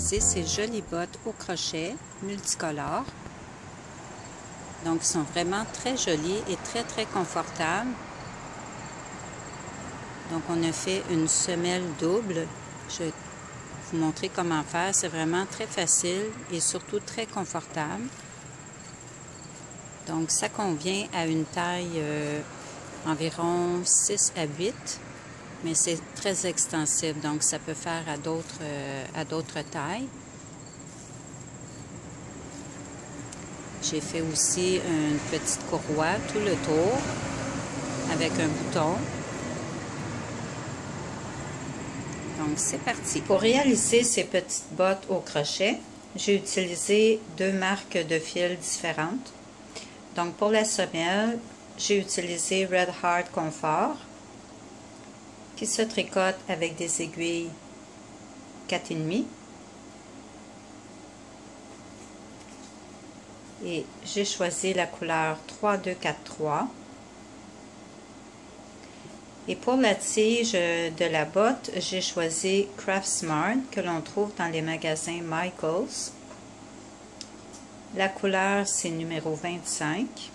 utilisé ces jolies bottes au crochet multicolores. Donc, ils sont vraiment très jolies et très confortables. Donc, on a fait une semelle double. Je vais vous montrer comment faire. C'est vraiment très facile et surtout très confortable. Donc, ça convient à une taille environ 6 à 8. Mais c'est très extensible, donc ça peut faire à d'autres tailles. J'ai fait aussi une petite courroie tout le tour avec un bouton. Donc c'est parti. Pour réaliser ces petites bottes au crochet, j'ai utilisé deux marques de fils différentes. Donc pour la semelle, j'ai utilisé Red Heart Comfort, qui se tricote avec des aiguilles 4,5. Et j'ai choisi la couleur 3243. Et pour la tige de la botte, j'ai choisi Craft Smart, que l'on trouve dans les magasins Michaels. La couleur, c'est numéro 25.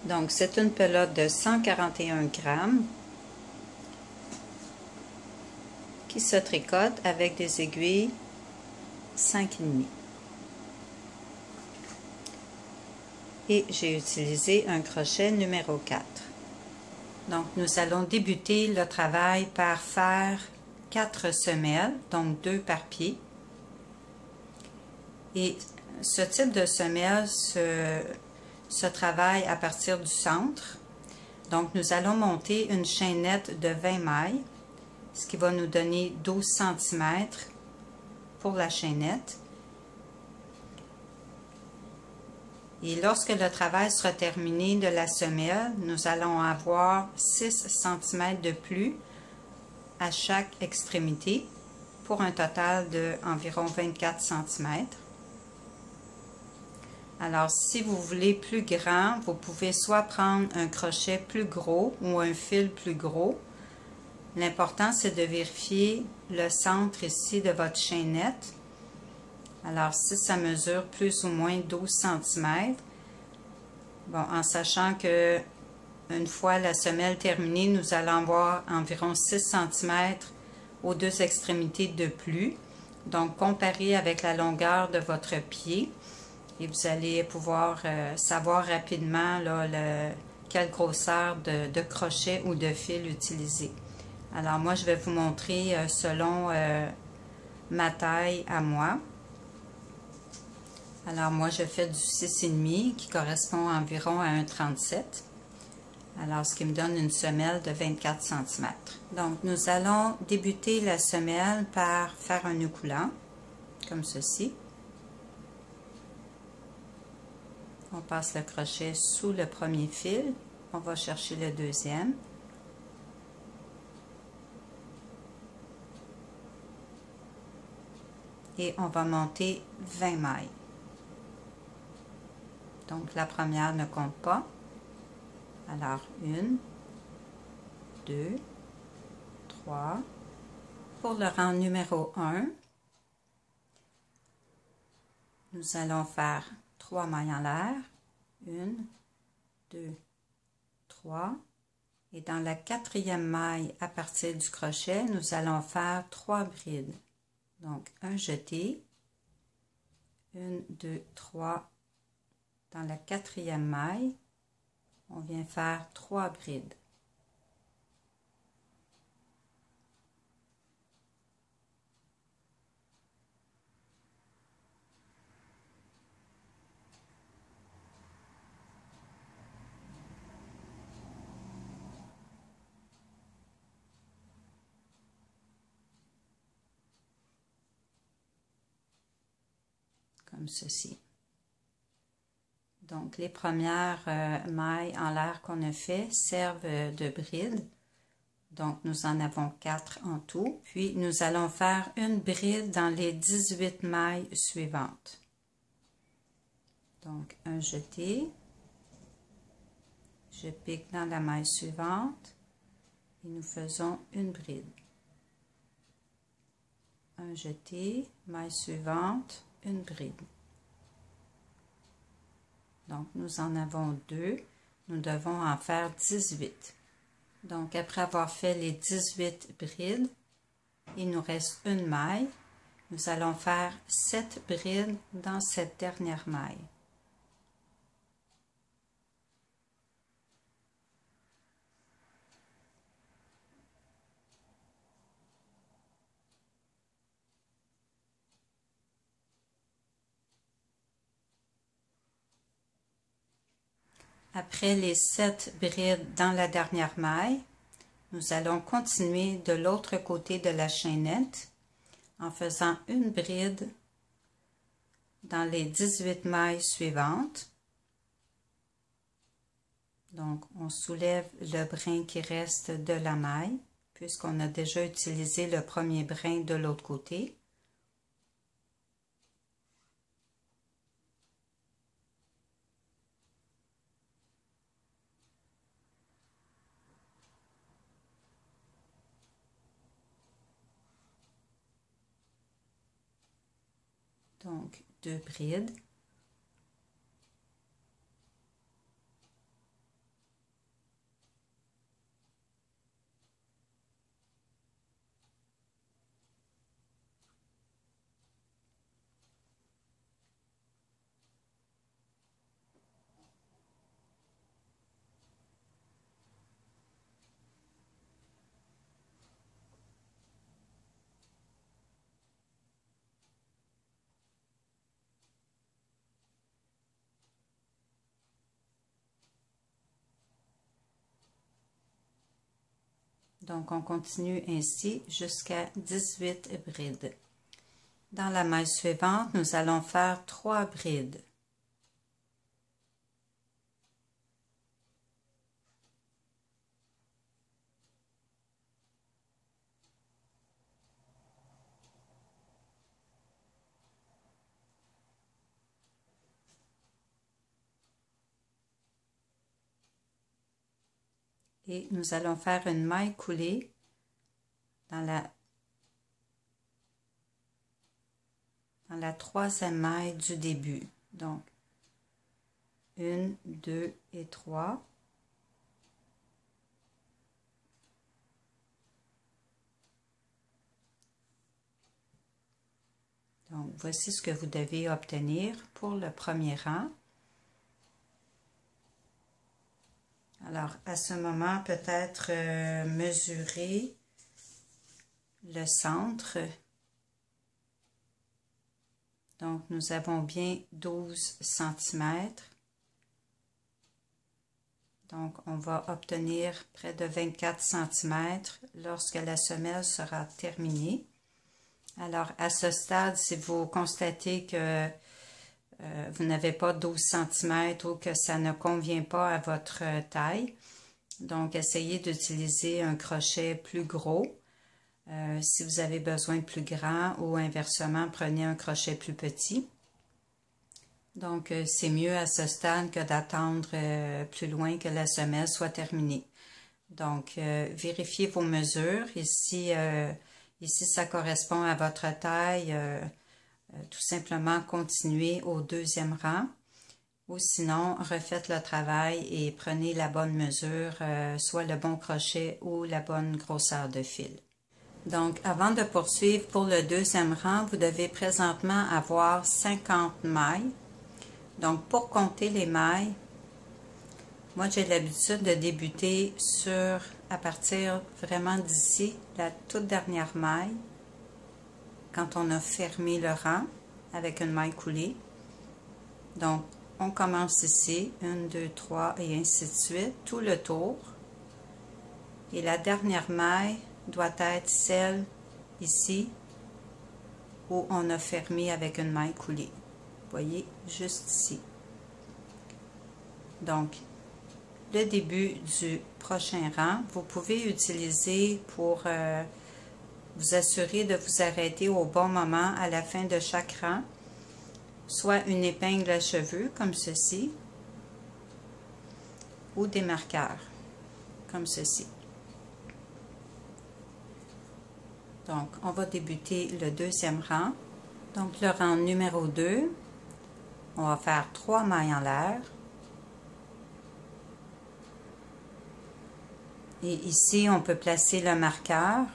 Donc, c'est une pelote de 141 grammes qui se tricote avec des aiguilles 5,5. Et j'ai utilisé un crochet numéro 4. Donc, nous allons débuter le travail par faire 4 semelles, donc 2 par pied. Et ce type de semelle se travaille à partir du centre. Donc, nous allons monter une chaînette de 20 mailles, ce qui va nous donner 12 cm pour la chaînette. Et lorsque le travail sera terminé de la semelle, nous allons avoir 6 cm de plus à chaque extrémité pour un total d'environ 24 cm. Alors, si vous voulez plus grand, vous pouvez soit prendre un crochet plus gros ou un fil plus gros. L'important, c'est de vérifier le centre ici de votre chaînette. Alors, si ça mesure plus ou moins 12 cm, bon, en sachant que une fois la semelle terminée, nous allons avoir environ 6 cm aux deux extrémités de plus. Donc, comparez avec la longueur de votre pied et vous allez pouvoir savoir rapidement là, quelle grosseur de crochet ou de fil utiliser. Alors, moi, je vais vous montrer selon ma taille à moi. Alors, moi, je fais du 6,5 qui correspond environ à un 37. Alors, ce qui me donne une semelle de 24 cm. Donc, nous allons débuter la semelle par faire un nœud coulant, comme ceci. On passe le crochet sous le premier fil. On va chercher le deuxième. Et on va monter 20 mailles. Donc, la première ne compte pas. Alors, 1, 2, 3. Pour le rang numéro 1, nous allons faire 3 mailles en l'air. 1, 2, 3. Et dans la quatrième maille, à partir du crochet, nous allons faire 3 brides. Donc, un jeté. 1, 2, 3. Dans la quatrième maille, on vient faire 3 brides. Comme ceci. Donc, les premières mailles en l'air qu'on a fait servent de bride. Donc, nous en avons 4 en tout. Puis, nous allons faire une bride dans les 18 mailles suivantes. Donc, un jeté. Je pique dans la maille suivante et nous faisons une bride. un jeté, maille suivante, une bride. Donc, nous en avons 2. Nous devons en faire 18. Donc, après avoir fait les 18 brides, il nous reste une maille. Nous allons faire 7 brides dans cette dernière maille. Après les 7 brides dans la dernière maille, nous allons continuer de l'autre côté de la chaînette en faisant une bride dans les 18 mailles suivantes. Donc, on soulève le brin qui reste de la maille, puisqu'on a déjà utilisé le premier brin de l'autre côté. Donc, 2 brides. Donc, on continue ainsi jusqu'à 18 brides. Dans la maille suivante, nous allons faire 3 brides. Et nous allons faire une maille coulée dans la troisième maille du début. Donc, 1, 2 et 3. Donc, voici ce que vous devez obtenir pour le premier rang. Alors, à ce moment, peut-être mesurer le centre. Donc, nous avons bien 12 cm. Donc, on va obtenir près de 24 cm lorsque la semelle sera terminée. Alors, à ce stade, si vous constatez que vous n'avez pas 12 cm ou que ça ne convient pas à votre taille, donc essayez d'utiliser un crochet plus gros. Si vous avez besoin de plus grand ou inversement, prenez un crochet plus petit. Donc, c'est mieux à ce stade que d'attendre plus loin que la semelle soit terminée. Donc, vérifiez vos mesures. Ici, ça correspond à votre taille. Tout simplement, continuez au deuxième rang. Ou sinon, refaites le travail et prenez la bonne mesure, soit le bon crochet ou la bonne grosseur de fil. Donc, avant de poursuivre pour le deuxième rang, vous devez présentement avoir 50 mailles. Donc, pour compter les mailles, moi j'ai l'habitude de débuter à partir vraiment d'ici, la toute dernière maille, quand on a fermé le rang avec une maille coulée. Donc, on commence ici, 1, 2, 3 et ainsi de suite, tout le tour. Et la dernière maille doit être celle ici où on a fermé avec une maille coulée. Vous voyez, juste ici. Donc, le début du prochain rang, vous pouvez utiliser pour vous assurer de vous arrêter au bon moment à la fin de chaque rang, soit une épingle à cheveux comme ceci, ou des marqueurs comme ceci. Donc, on va débuter le deuxième rang. Donc, le rang numéro 2, on va faire 3 mailles en l'air. Et ici, on peut placer le marqueur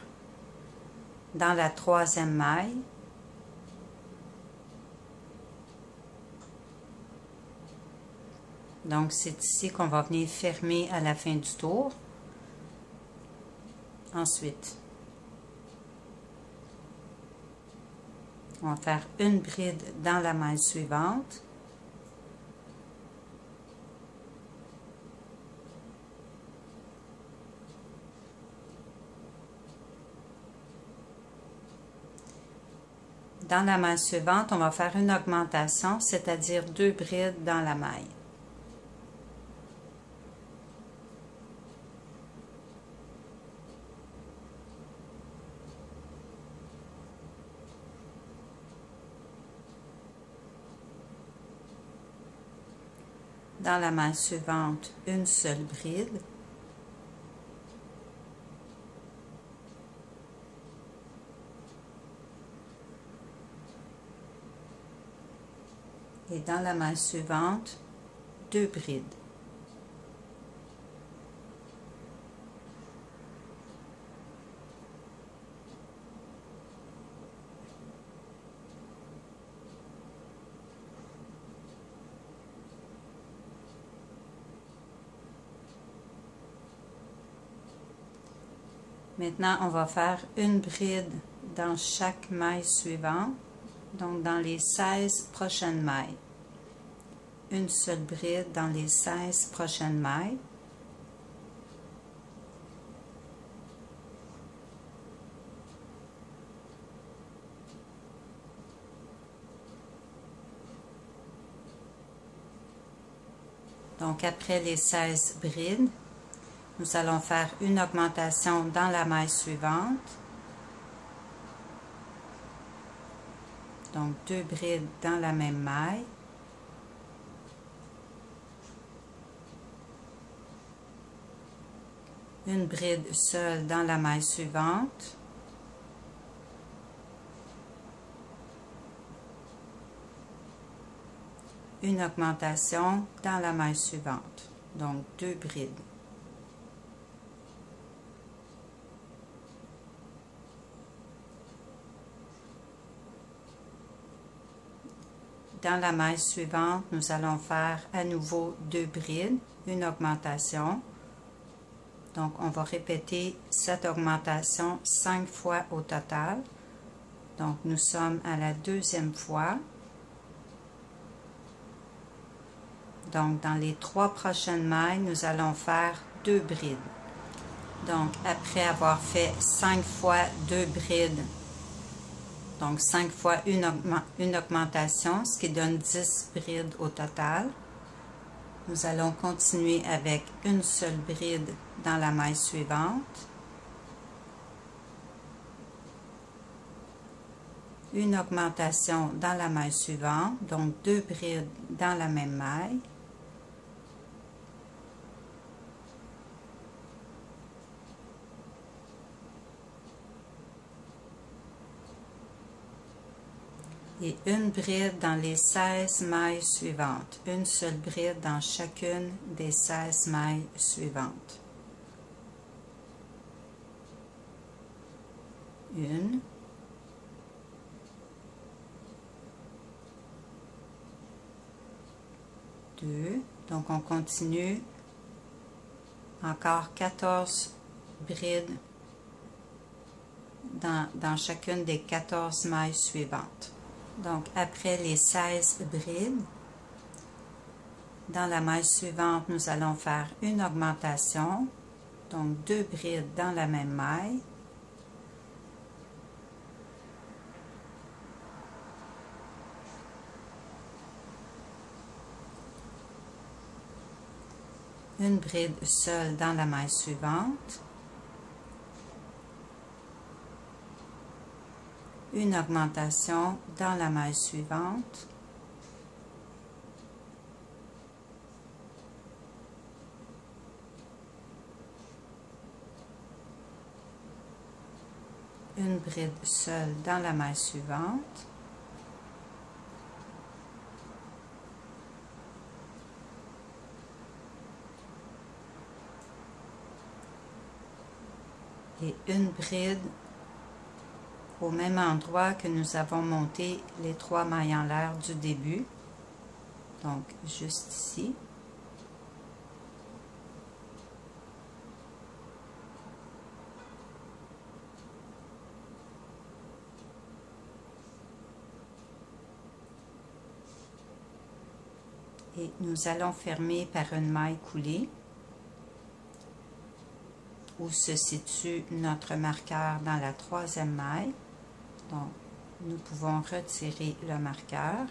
dans la troisième maille. Donc, c'est ici qu'on va venir fermer à la fin du tour. Ensuite, on va faire une bride dans la maille suivante. Dans la maille suivante, on va faire une augmentation, c'est-à-dire 2 brides dans la maille. Dans la maille suivante, une seule bride. Et dans la maille suivante, 2 brides. Maintenant, on va faire une bride dans chaque maille suivante, donc dans les 16 prochaines mailles. Une seule bride dans les 16 prochaines mailles. Donc, après les 16 brides, nous allons faire une augmentation dans la maille suivante. Donc, 2 brides dans la même maille. Une bride seule dans la maille suivante. Une augmentation dans la maille suivante. Donc, 2 brides. Dans la maille suivante, nous allons faire à nouveau 2 brides, une augmentation. Donc, on va répéter cette augmentation 5 fois au total. Donc, nous sommes à la deuxième fois. Donc, dans les 3 prochaines mailles, nous allons faire 2 brides. Donc, après avoir fait 5 fois 2 brides, donc 5 fois une augmentation, ce qui donne 10 brides au total. Nous allons continuer avec une seule bride dans la maille suivante. Une augmentation dans la maille suivante, donc 2 brides dans la même maille. Et une bride dans les 16 mailles suivantes. Une seule bride dans chacune des 16 mailles suivantes. Une. Deux. Donc, on continue. Encore 14 brides dans chacune des 14 mailles suivantes. Donc, après les 16 brides, dans la maille suivante, nous allons faire une augmentation, donc 2 brides dans la même maille. Une bride seule dans la maille suivante. Une augmentation dans la maille suivante. une bride seule dans la maille suivante. Et une bride au même endroit que nous avons monté les 3 mailles en l'air du début. Donc, juste ici. Et nous allons fermer par une maille coulée où se situe notre marqueur dans la 3e maille. Donc, nous pouvons retirer le marqueur.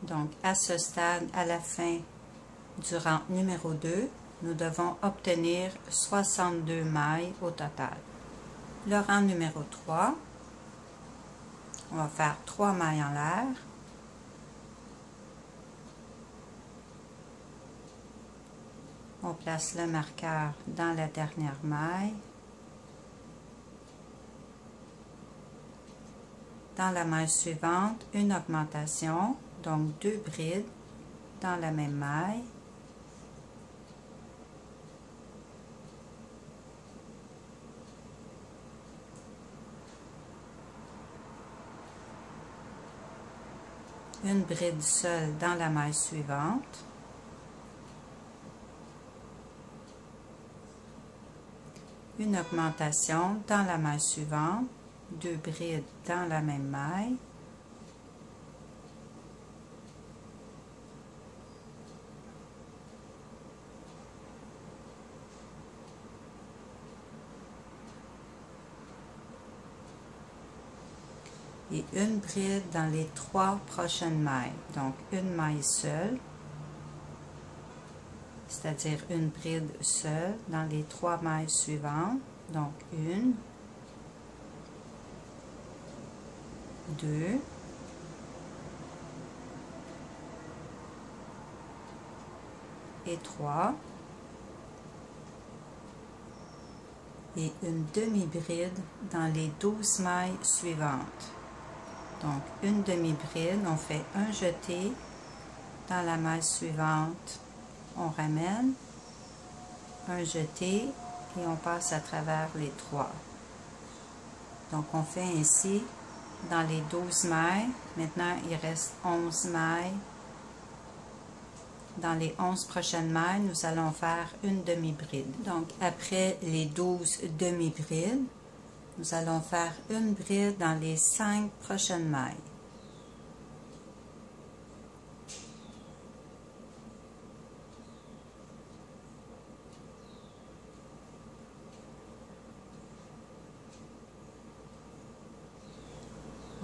Donc, à ce stade, à la fin du rang numéro 2, nous devons obtenir 62 mailles au total. Le rang numéro 3, on va faire 3 mailles en l'air. On place le marqueur dans la dernière maille. Dans la maille suivante, une augmentation, donc 2 brides dans la même maille. Une bride seule dans la maille suivante. Une augmentation dans la maille suivante, 2 brides dans la même maille. Et une bride dans les 3 prochaines mailles. Donc, une maille seule, c'est-à-dire une bride seule dans les 3 mailles suivantes. Donc, 1, 2, et 3. Et une demi-bride dans les 12 mailles suivantes. Donc, une demi-bride, on fait un jeté dans la maille suivante, on ramène, un jeté et on passe à travers les 3. Donc, on fait ainsi dans les 12 mailles. Maintenant, il reste 11 mailles. Dans les 11 prochaines mailles, nous allons faire une demi-bride. Donc, après les 12 demi-brides, nous allons faire une bride dans les 5 prochaines mailles.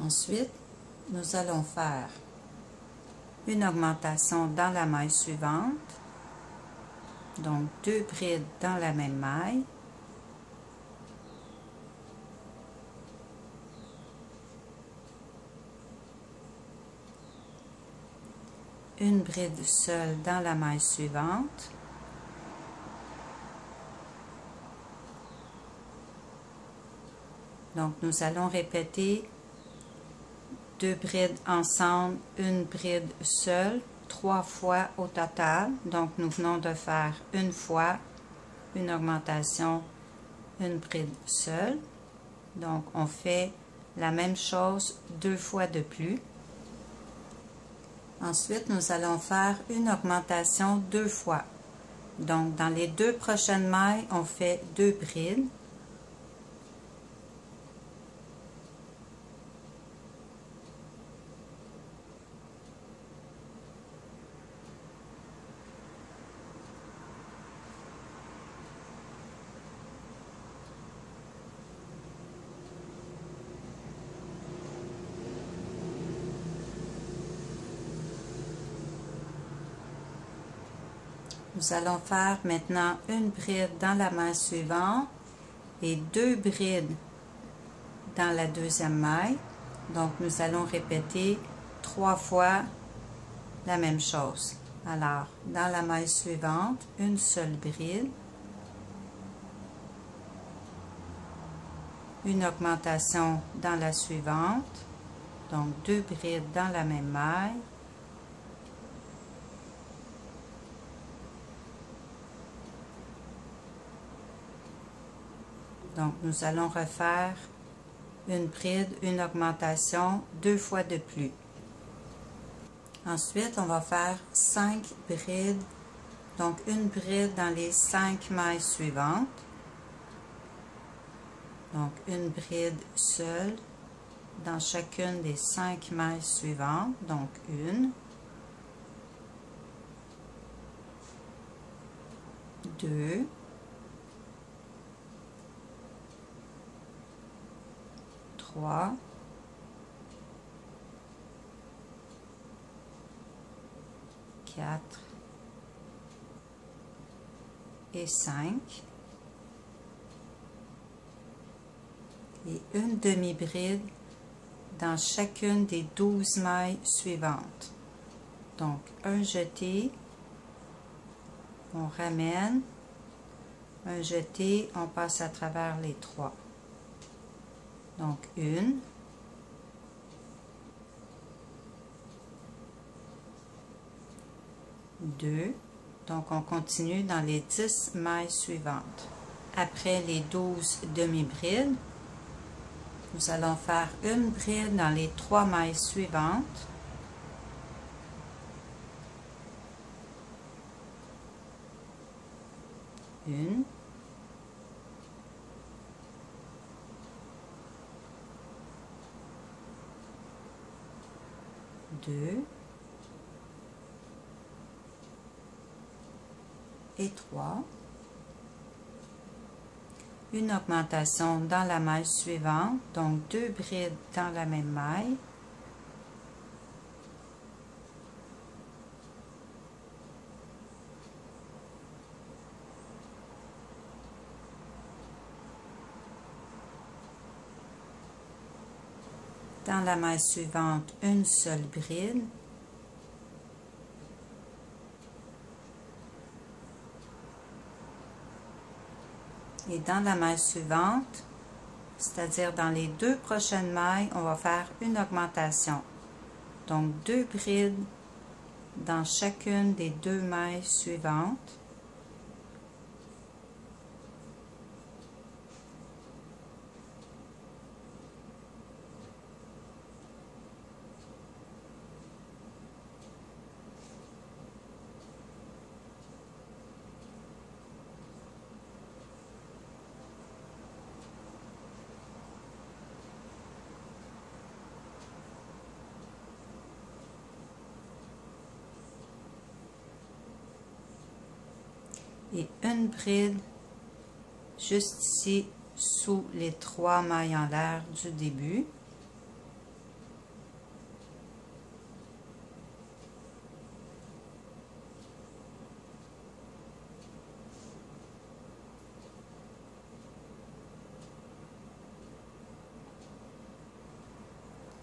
Ensuite, nous allons faire une augmentation dans la maille suivante, donc 2 brides dans la même maille. Une bride seule dans la maille suivante. Donc, nous allons répéter 2 brides ensemble, une bride seule, 3 fois au total. Donc, nous venons de faire une fois une augmentation, une bride seule. Donc, on fait la même chose 2 fois de plus. Ensuite, nous allons faire une augmentation 2 fois. Donc, dans les 2 prochaines mailles, on fait 2 brides. Nous allons faire maintenant une bride dans la maille suivante et 2 brides dans la deuxième maille. Donc, nous allons répéter 3 fois la même chose. Alors, dans la maille suivante, une seule bride, une augmentation dans la suivante, donc 2 brides dans la même maille, donc nous allons refaire une bride, une augmentation 2 fois de plus. Ensuite, on va faire 5 brides, donc une bride dans les 5 mailles suivantes. Donc, une bride seule dans chacune des 5 mailles suivantes. Donc, une, 2, 3, 4 et 5. Et une demi-bride dans chacune des 12 mailles suivantes. Donc, un jeté, on ramène, un jeté, on passe à travers les 3. Donc, une, 2, donc on continue dans les 10 mailles suivantes. Après les 12 demi-brides, nous allons faire une bride dans les 3 mailles suivantes. Une, 2 et 3. Une augmentation dans la maille suivante, donc 2 brides dans la même maille. Dans la maille suivante, une seule bride. Et dans la maille suivante, c'est-à-dire dans les 2 prochaines mailles, on va faire une augmentation. Donc 2 brides dans chacune des 2 mailles suivantes. Et une bride juste ici sous les 3 mailles en l'air du début.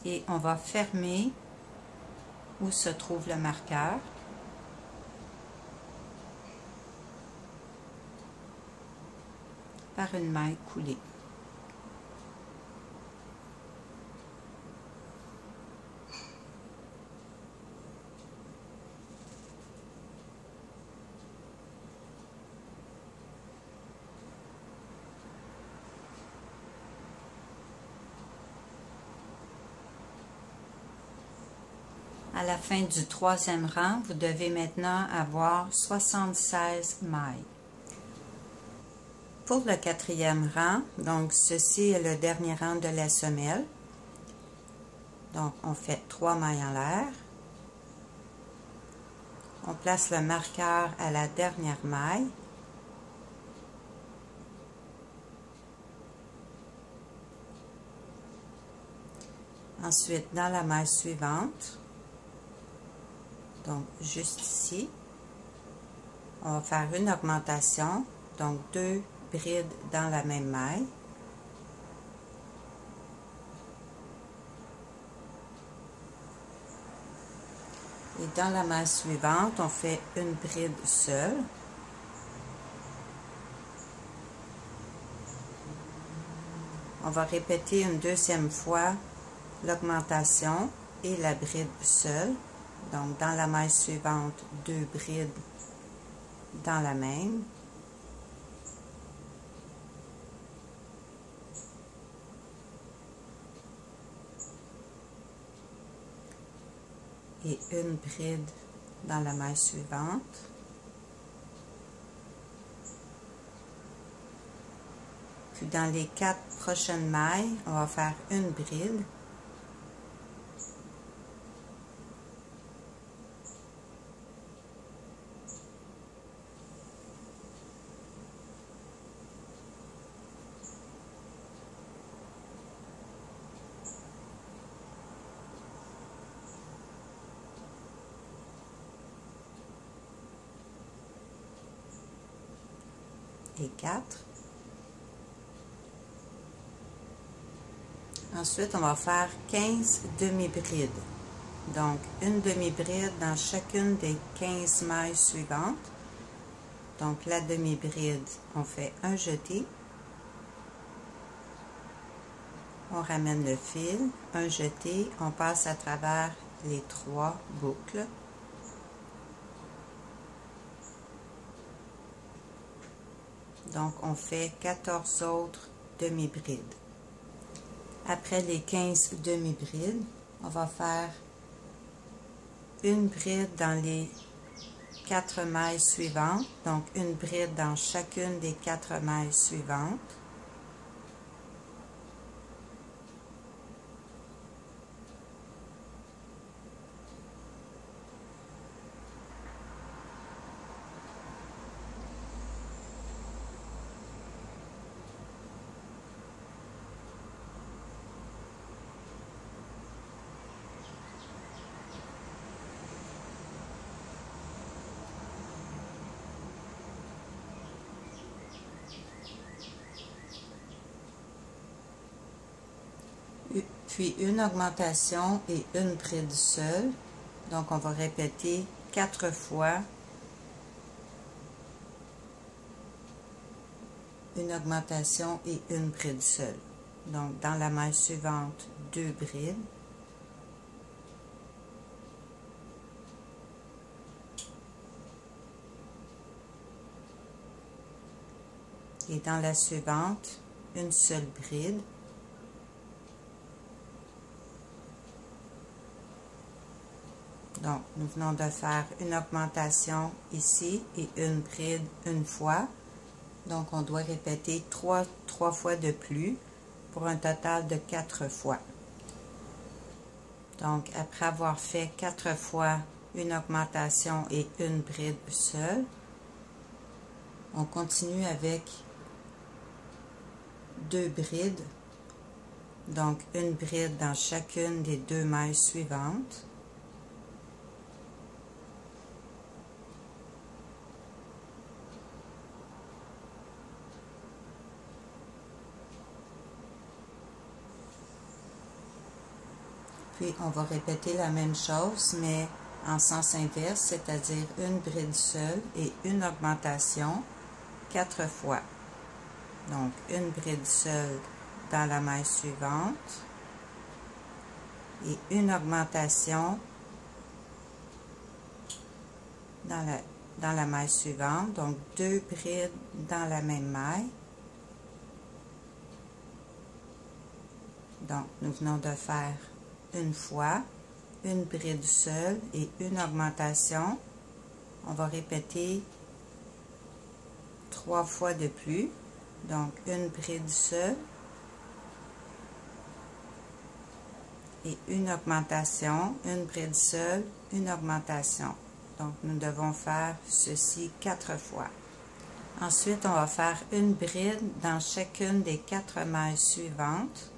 Et on va fermer où se trouve le marqueur. Par une maille coulée. À la fin du 3e rang, vous devez maintenant avoir 76 mailles. Pour le 4e rang, donc ceci est le dernier rang de la semelle. Donc on fait 3 mailles en l'air. On place le marqueur à la dernière maille. Ensuite, dans la maille suivante, donc juste ici, on va faire une augmentation, donc 2 bride dans la même maille. Et dans la maille suivante, on fait une bride seule. On va répéter une deuxième fois l'augmentation et la bride seule. Donc, dans la maille suivante, 2 brides dans la même. Et une bride dans la maille suivante. Puis dans les 4 prochaines mailles, on va faire une bride. Et 4. Ensuite, on va faire 15 demi-brides. Donc, une demi-bride dans chacune des 15 mailles suivantes. Donc, la demi-bride, on fait un jeté. On ramène le fil, un jeté, on passe à travers les 3 boucles. Donc, on fait 14 autres demi-brides. Après les 15 demi-brides, on va faire une bride dans les 4 mailles suivantes. Donc, une bride dans chacune des 4 mailles suivantes. Puis une augmentation et une bride seule. Donc, on va répéter 4 fois une augmentation et une bride seule. Donc, dans la maille suivante, 2 brides. Et dans la suivante, une seule bride. Donc, nous venons de faire une augmentation ici et une bride une fois. Donc, on doit répéter 3 fois de plus pour un total de 4 fois. Donc, après avoir fait 4 fois une augmentation et une bride seule, on continue avec 2 brides. Donc, une bride dans chacune des 2 mailles suivantes. Puis, on va répéter la même chose, mais en sens inverse, c'est-à-dire une bride seule et une augmentation 4 fois. Donc, une bride seule dans la maille suivante et une augmentation dans la maille suivante. Donc, 2 brides dans la même maille. Donc, nous venons de faire une fois, une bride seule et une augmentation. On va répéter 3 fois de plus. Donc, une bride seule et une augmentation, une bride seule, une augmentation. Donc, nous devons faire ceci 4 fois. Ensuite, on va faire une bride dans chacune des 4 mailles suivantes.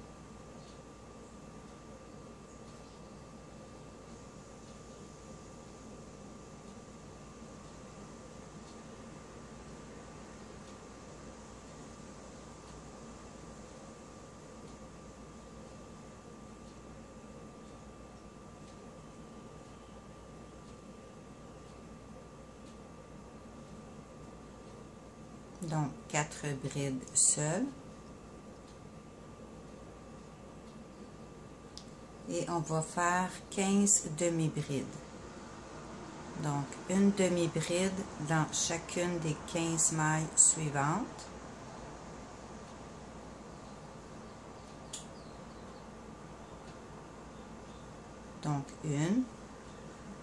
Donc 4 brides seules. Et on va faire 15 demi-brides. Donc une demi-bride dans chacune des 15 mailles suivantes. Donc une.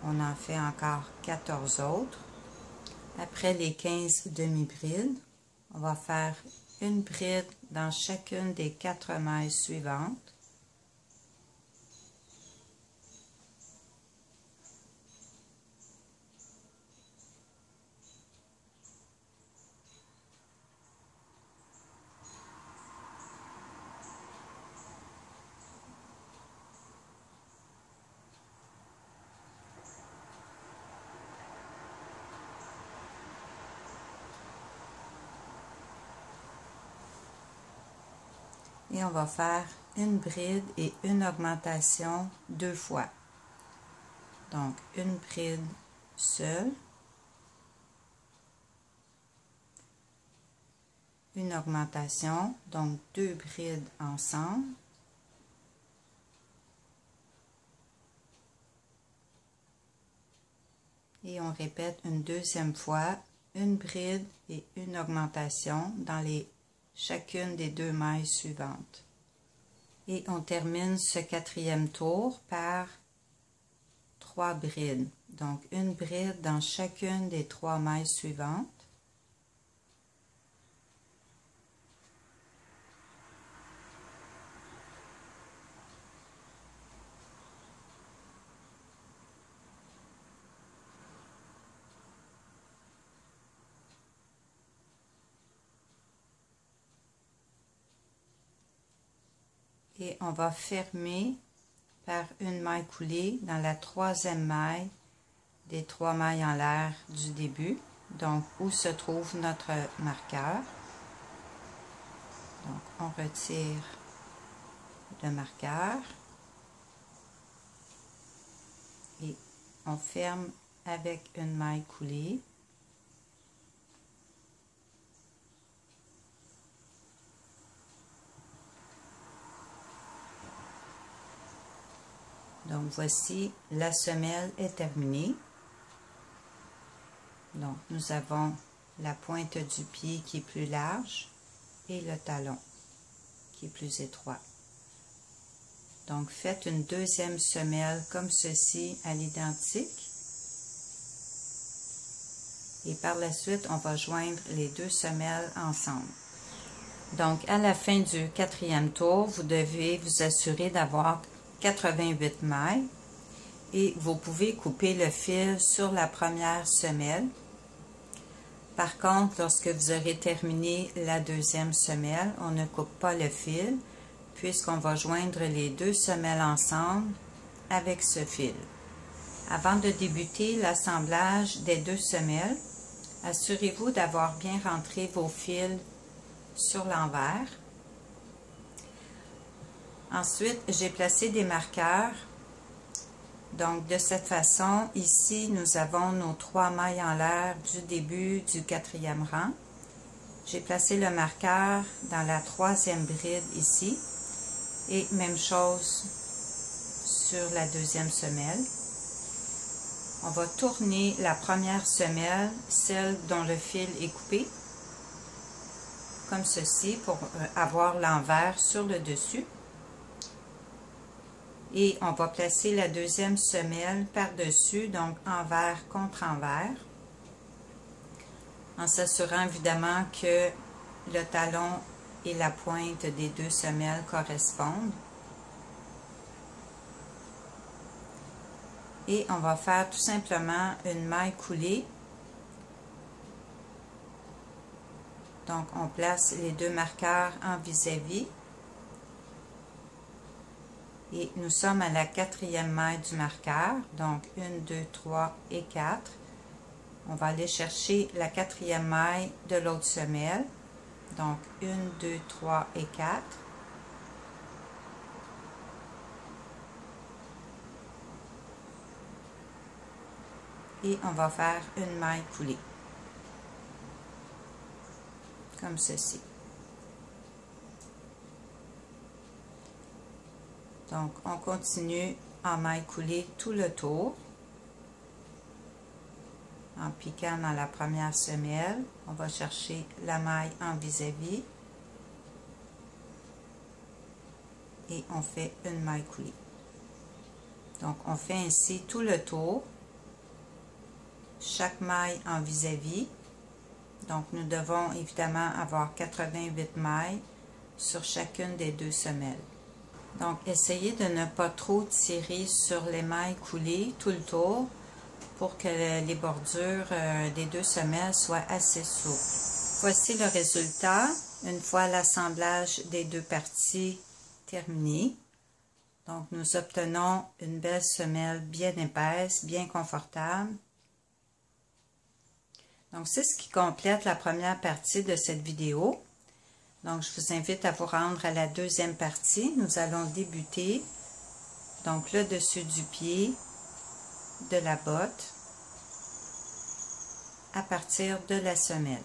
On en fait encore 14 autres. Après les 15 demi-brides, on va faire une bride dans chacune des 4 mailles suivantes. Et on va faire une bride et une augmentation 2 fois. Donc, une bride seule, une augmentation, donc 2 brides ensemble, et on répète une deuxième fois, une bride et une augmentation dans chacune des 2 mailles suivantes. Et on termine ce 4e tour par 3 brides. Donc, une bride dans chacune des 3 mailles suivantes. Et on va fermer par une maille coulée dans la 3e maille des 3 mailles en l'air du début, donc où se trouve notre marqueur. Donc on retire le marqueur et on ferme avec une maille coulée. Donc voici, la semelle est terminée. Donc nous avons la pointe du pied qui est plus large et le talon qui est plus étroit. Donc faites une deuxième semelle comme ceci à l'identique. Et par la suite, on va joindre les 2 semelles ensemble. Donc à la fin du 4e tour, vous devez vous assurer d'avoir 88 mailles et vous pouvez couper le fil sur la première semelle. Par contre, lorsque vous aurez terminé la 2e semelle, on ne coupe pas le fil puisqu'on va joindre les 2 semelles ensemble avec ce fil. Avant de débuter l'assemblage des 2 semelles, assurez-vous d'avoir bien rentré vos fils sur l'envers. Ensuite, j'ai placé des marqueurs. Donc, de cette façon, ici, nous avons nos 3 mailles en l'air du début du 4e rang. J'ai placé le marqueur dans la 3e bride ici. Et même chose sur la 2e semelle. On va tourner la première semelle, celle dont le fil est coupé, comme ceci, pour avoir l'envers sur le dessus. Et on va placer la 2e semelle par-dessus, donc envers contre envers, en s'assurant évidemment que le talon et la pointe des 2 semelles correspondent. Et on va faire tout simplement une maille coulée. Donc on place les 2 marqueurs en vis-à-vis. Et nous sommes à la 4e maille du marqueur, donc 1, 2, 3 et 4. On va aller chercher la 4e maille de l'autre semelle, donc 1, 2, 3 et 4. Et on va faire une maille coulée. comme ceci. Donc, on continue en maille coulée tout le tour. En piquant dans la première semelle, on va chercher la maille en vis-à-vis et on fait une maille coulée. Donc, on fait ainsi tout le tour, chaque maille en vis-à-vis. Donc, nous devons évidemment avoir 88 mailles sur chacune des deux semelles. Donc, essayez de ne pas trop tirer sur les mailles coulées tout le tour pour que les bordures des deux semelles soient assez souples. Voici le résultat une fois l'assemblage des deux parties terminé. Donc, nous obtenons une belle semelle bien épaisse, bien confortable. Donc, c'est ce qui complète la première partie de cette vidéo. Donc, je vous invite à vous rendre à la deuxième partie. Nous allons débuter donc le dessus du pied de la botte à partir de la semelle.